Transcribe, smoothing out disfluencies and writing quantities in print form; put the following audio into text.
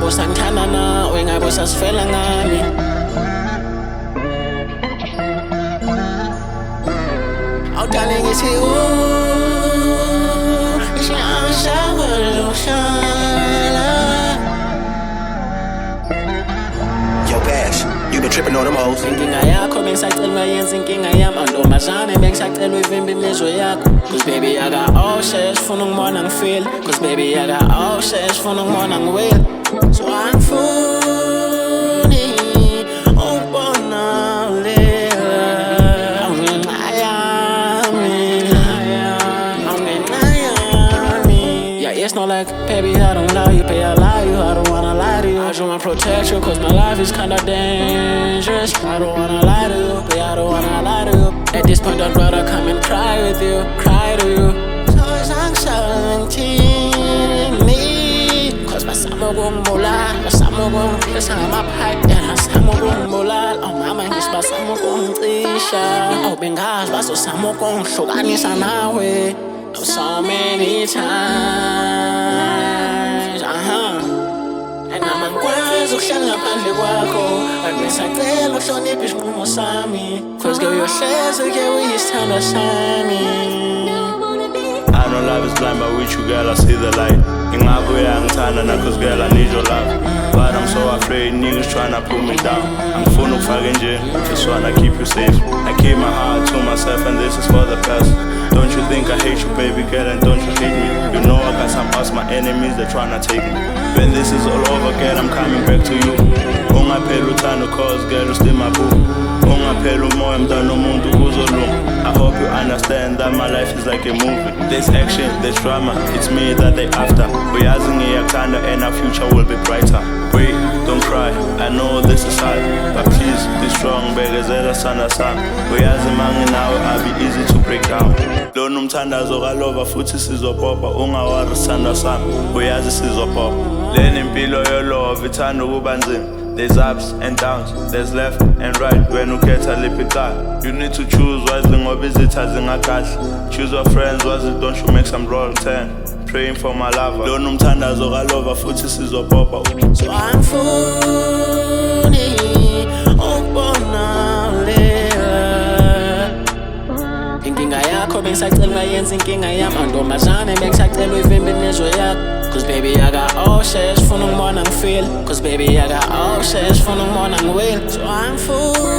usangithanda nawe ngabe usasifela ngami. Awudale ngithi Yo, Bash, you been tripping on them hoes. Inkinga yakho bengisacela ungayenza inkinga yami. Antombazane bengisacela uyivimbe imizwa yakho. Cause baby I got all shit, funa ungibona ngifeel. Cause baby I got all shit, funa ungibona ngiwil. So angifuni ukubona ulela. Awungenxa yami, awungenxa yami. Yeah, it's not like, baby I don't love you, baby I lie you. I don't wanna lie to you. I just wanna protect you, cause my life is kinda dangerous. I don't wanna lie to you, baby I don't wanna lie to you. At this point I'd rather come and cry with you, cry to you. So angishangithini, cause basama ukungibulala, basama ukungiphisa ngamapipe, and basama ukungibulala. Oh mama ngithi basama ukungicisha. Oh bengazi bazosama ukungihlukanisa nawe. So many times, and ngikwazi ukuhlala ngaphandle kwakho. Angisacela uhloniphe isinqumo sami. Cause girl uyohlezi uke uyisithandwa sami. I know love is blind, but with you, girl, I see the light. Ingabe uyangithanda na, cause girl, I need your love. But I'm so afraid niggas tryna pull me down. Angifuna ukufaka nje, just wanna keep you safe. I keep my heart to myself and this is for the past. Don't you think I hate you, baby girl, and don't you hate me? You know I got some us, my enemies, they're tryna take me. When this is all over, girl, I'm coming back to you. Ungaphela uthando, cause girl, you still my boo. Ungaphela umoya mntana umuntu kuzolunga. I hope you understand that my life is like a movie. There's action, there's drama, it's me that they after. Uyazi ngiyakuthanda and our future will be brighter. Wait, don't cry, I know this is hard, but please be strong, bekezela sithanda sami. Uyazi manginawe, I'll be easy to break down. Lona umthandazo kalova futhi sizopopa, ungawari sithanda sami, uyazi sizopopa. Lena impilo yolova ithanda ukuba nzima. There's ups and downs, there's left and right when ukhetha liphi icala. You need to choose wisely ngoba izitha zingakahle. Choose your friends wisely, don't you make some roll 10. Praying for my lover. Lona umthandazo kalova futhi sizopopa. So angifuni ukubona ulela. Inkinga yakho bengisacela ungayenza inkinga yami. Antombazane bengisacela uyivimbe imizwa yakho. Cause baby I got all shit, funa ungibona ngifeel. Cause baby I got all shit, funa ungibona ngiwil. So angifuni